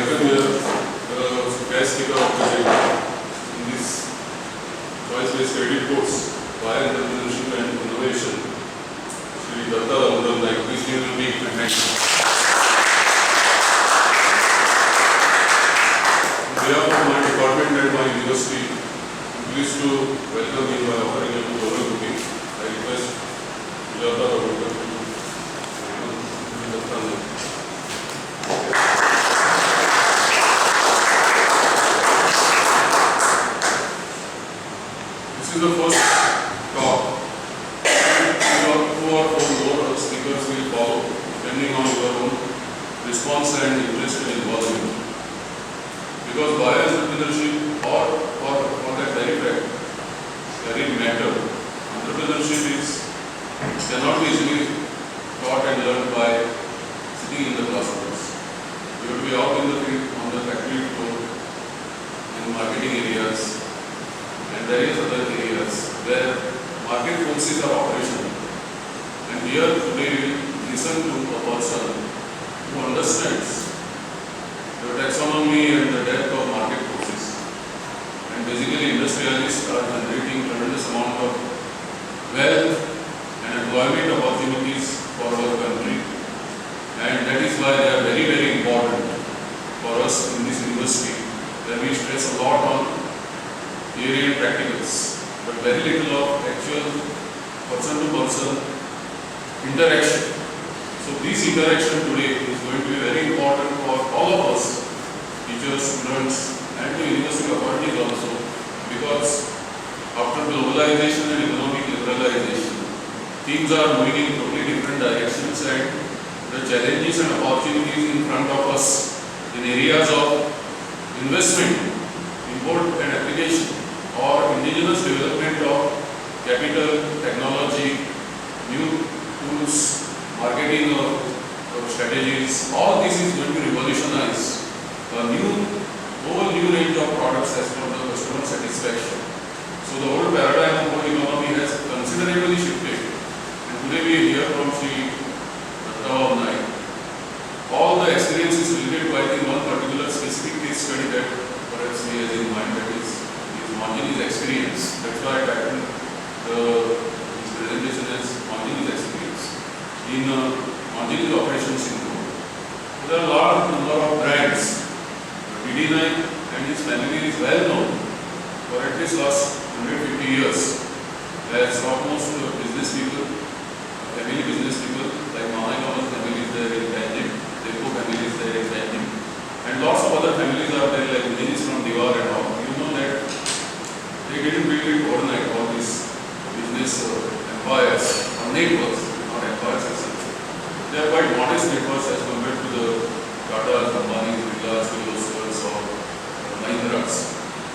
welcome here the guest speaker of the day in this choice-based credit course, Buyer Entrepreneurship and Innovation, Shri Datta Damodar Naik. Please give him a big hand. On behalf of my department and my university, I'm pleased to welcome him by offering him a global booking. I request Datta Damodar to Datta Naik. This is the first talk. Two or more speakers will follow, depending on your own response and interest and involvement. Because buyer entrepreneurship, or for that very fact, very matter, entrepreneurship cannot be easily taught and learned by sitting in the classrooms. You have to be out in the field, on the factory floor, in marketing areas. And various other areas where market forces are operational. And here today we will listen to a person who understands the taxonomy and the depth of market forces. And basically industrialists are generating tremendous amount of wealth and employment opportunities for our country. And that is why they are very, very important for us in this university, where we stress a lot on theory and practicals, but very little of actual person-to-person interaction. So this interaction today is going to be very important for all of us, teachers, students, and the university authorities also, because after globalization and economic liberalization, things are moving in totally different directions, and the challenges and opportunities in front of us in areas of investment, import and application, or indigenous development of capital, technology, new tools, marketing or strategies, all this is going to revolutionize a whole new range of products as per the customer satisfaction. So the whole paradigm of whole economy has considerably shifted, and today we hear from Shri Datta Naik. All the experiences related to I think one particular specific case study that perhaps he has in mind, that is Manjini's experience. That's why I titled his presentation as Manjini's experience in Manjini's operations in Goa. There are a large number of brands. D.D. Naik and his family is well known for at least last 150 years as topmost business people, family business people, like Mama Kamal family is there in Tanjim, Depo family is there in Tanjim, and lots of other families are there like Dinesh from Diwar and all. You know that they didn't build it overnight, all these business empires or networks, not empires as such. They are quite modest networks as compared to the Tatas, Ambanis, Birlas, Kirloskars or Mahindras.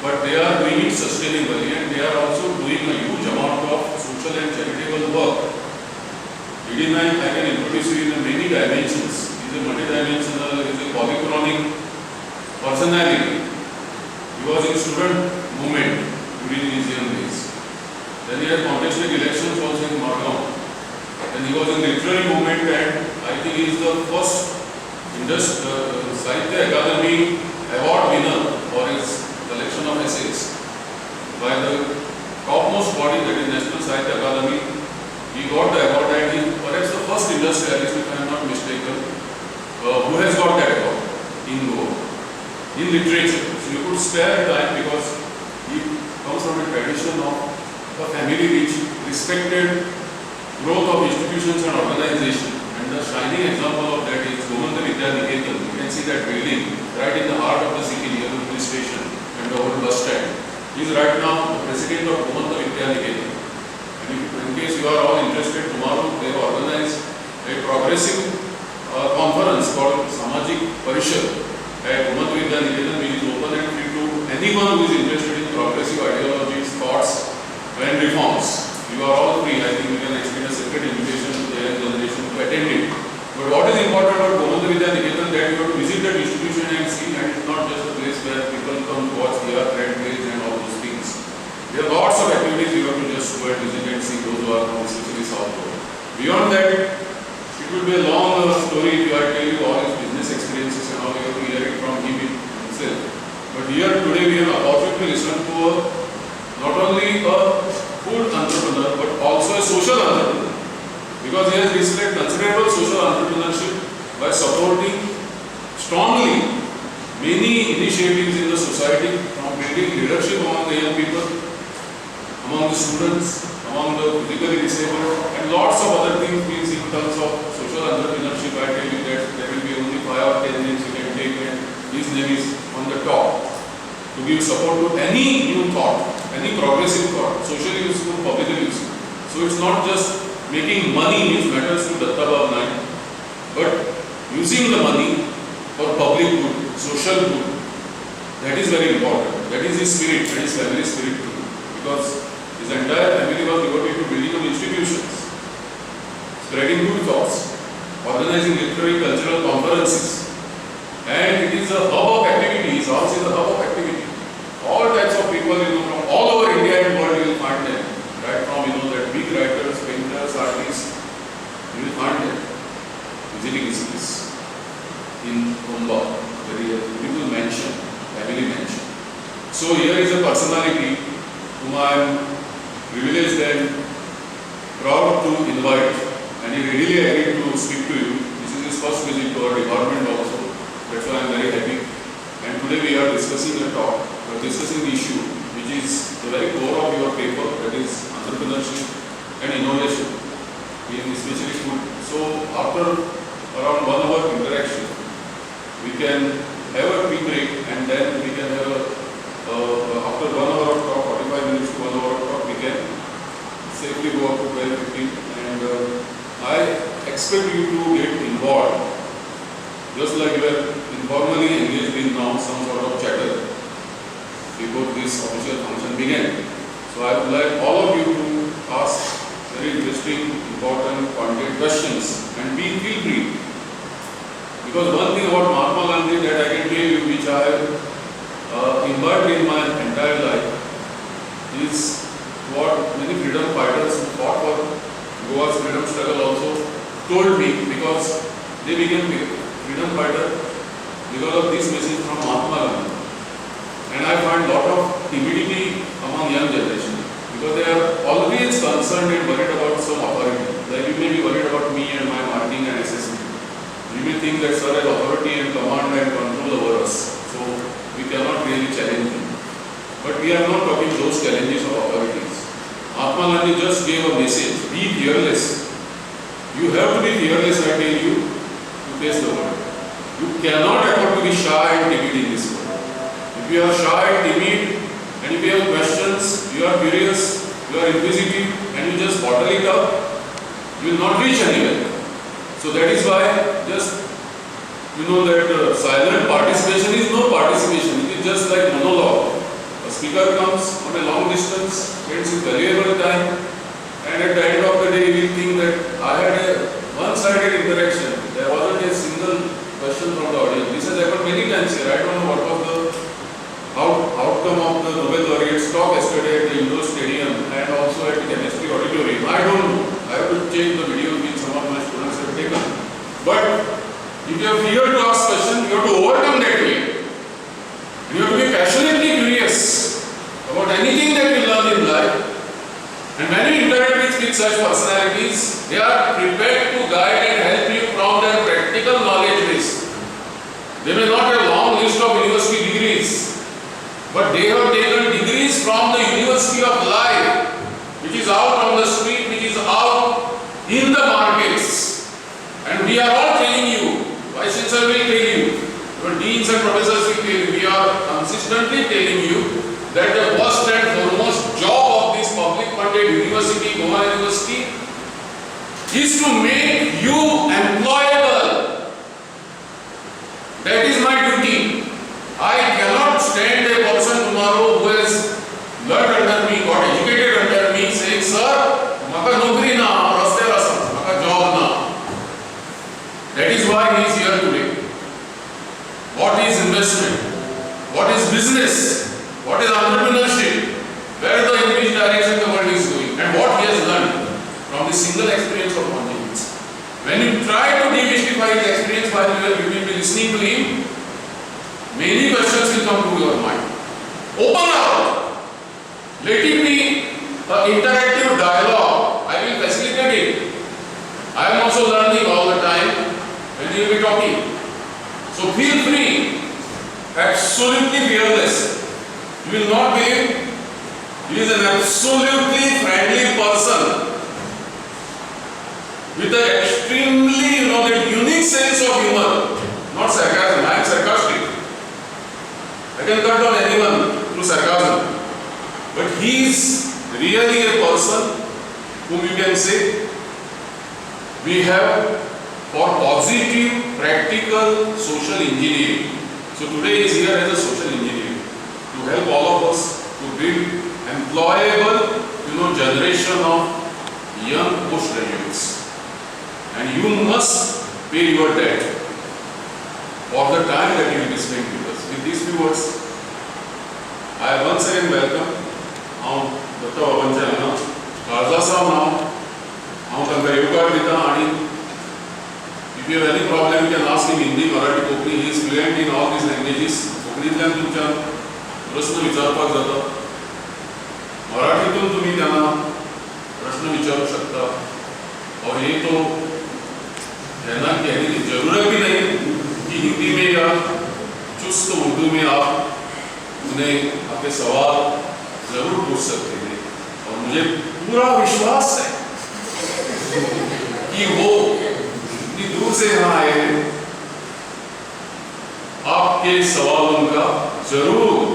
But they are doing it sustainably, and they are also doing a huge amount of social and charitable work. D.D. Naik, I can introduce you in many dimensions. He is a multidimensional, he is a polychronic personality. He was in student movement during his young days. Then he had contested elections also in Margao. Then he was in the literary movement, and I think he is the first Sahitya Akademi award winner for his collection of essays by the topmost body, that is National Sahitya Akademi. He got the award, and he is perhaps the first industrialist, if I am not mistaken, who has got that award in Goa, in literature. So you could spare time because he comes from a tradition of a family which respected growth of institutions and organization, and the shining example of that is Gomanta Vidya Niketan. You can see that building right in the heart of the city near the police station and the old bus stand. He is right now the president of Gomanta Vidya Niketan. And in case you are all interested, tomorrow they have organized a progressive conference called Samajik Parishad at Gomanta Vidya Niketan, which is open and free to anyone who is interested in progressive ideologies, thoughts and reforms. You are all free. I think we can extend a separate invitation to the young generation to attend it. But what is important about Gomanta Vidya Niketan, that you have to visit that institution and see, and it's not just a place where people come to watch VR, trend plays and all those things. There are lots of activities you have to just go and visit and see, those who are from especially South Goa. Beyond that, it would be a long story if I tell you all his business experiences and all. You have to hear it from him to listen to not only a food entrepreneur but also a social entrepreneur, because he has displayed considerable social entrepreneurship by supporting strongly many initiatives in the society, from building leadership among the young people, among the students, among the physically disabled, and lots of other things. Means in terms of social entrepreneurship, I tell you that there will be only 5 or 10 names you can take, and his name is on the top to give support to any new thought, any progressive thought, socially useful, publicly useful. So it's not just making money which matters to Datta Bhav Naik, but using the money for public good, social good. That is very important. That is his spirit, that is family spirit too. Because his entire family was devoted to building of institutions, spreading good thoughts, organizing literary cultural conferences, and it is a hub of activity. His house is a hub of activity. All types of people, from all over India and world, you will find them. Right from that big writers, painters, artists, you will find them visiting his place in Mumbai. There is a beautiful mansion, family mansion. So here is a personality whom I am privileged and proud to invite, and he really agreed to speak to you. This is his first visit to our department also. That's why I am very happy. And today we are discussing a talk, discussing the issue which is the very core of your paper, that is entrepreneurship and innovation, in especially food. So after around 1 hour interaction, we can have a tea break, and then we can have after 1 hour of talk, 45 minutes to 1 hour of talk, we can safely go up to 12:15, and I expect you to get involved, just like you are informally engaged in now some sort of chatter before this official function began. So I would like all of you to ask very interesting, important, pointed questions, and feel free. Because one thing about Mahatma Gandhi that I can tell you, which I have imbibed in my entire life, is what many freedom fighters who fought for Goa's freedom struggle also told me, because they became freedom fighters because of this message from Mahatma Gandhi. And I find a lot of timidity among young generation, because they are always concerned and worried about some authority. Like you may be worried about me and my marking and assessment. You may think that sir has authority and command and control over us, so we cannot really challenge him. But we are not talking those challenges of authorities. Mahatma Gandhi just gave a message: be fearless. You have to be fearless, I tell you, to face the world. You cannot afford to be shy and timid in this world. If you are shy, timid, and if you have questions, you are curious, you are inquisitive, and you just bottle it up, you will not reach anywhere. So that is why just that silent participation is no participation. It is just like monologue. A speaker comes on a long distance, spends his valuable time, and at the end of the day he will think that I had a one-sided interaction. There wasn't a single question from the audience. This has happened many times here. I don't know what was the outcome of the Nobel laureate's talk yesterday at the Indoor Stadium and also at the chemistry auditorium. I don't know. I have to change the video which some of my students have taken. But if you are fear to ask questions, you have to overcome that fear. You have to be passionately curious about anything that you learn in life. And when you interact with such personalities, they are prepared to guide and help you from their practical knowledge base. They may not have a long list of university degrees, but they have taken degrees from the University of Life, which is out on the street, which is out in the markets. And we are all telling you, Vice Chancellor will tell you, your deans and professors will tell you, we are consistently telling you that the first and foremost job of this public funded university, Goa University, is to make you employable. That is my duty. I cannot stand a person tomorrow who has learned under me, got educated under me, saying, sir, maka nokri na, raste rasam, maka job na. That is why he is here today. What is investment? What is business? What is entrepreneurship? Where in which direction the world is going? And what he has learned from the single experience of continents. When you try to demystify his experience while you will be listening to him, many questions will come to your mind. Open up. Let it be an interactive dialogue. I will facilitate it. I am also learning all the time when you will be talking. So feel free, absolutely fearless. You will not believe, he is an absolutely friendly person with an extremely, that unique sense of humor. Not sarcasm, I am sarcastic. I can cut on anyone through sarcasm. But he is really a person whom you can say we have for positive, practical social engineering. So today is here as a social engineer to help all of us to build employable, generation of young postgraduates. And you must pay your debt for the time that you will be spent with us. With these few words, I once again welcome Dr. Vavancha Anna, Karza Saab now, तांकां येवकार दिता आणि if you have any problem you can ask him Hindi, Marathi, Kokani. He is fluent in all these languages. कोकणीतल्यान तुमच्यान प्रश्न विचारपाक जाता. मराठीतून तुम्ही त्यांना प्रश्न विचारू शकता. और ये तो कहना कहने की जरूरत भी नहीं कि हिंदी में या चुस्त उर्दू में आप उन्हें आपके सवाल जरूर पूछ सकते हैं. और मुझे पूरा विश्वास है कि वो इतनी दूर से यहाँ आए हैं, आपके सवालों का जरूर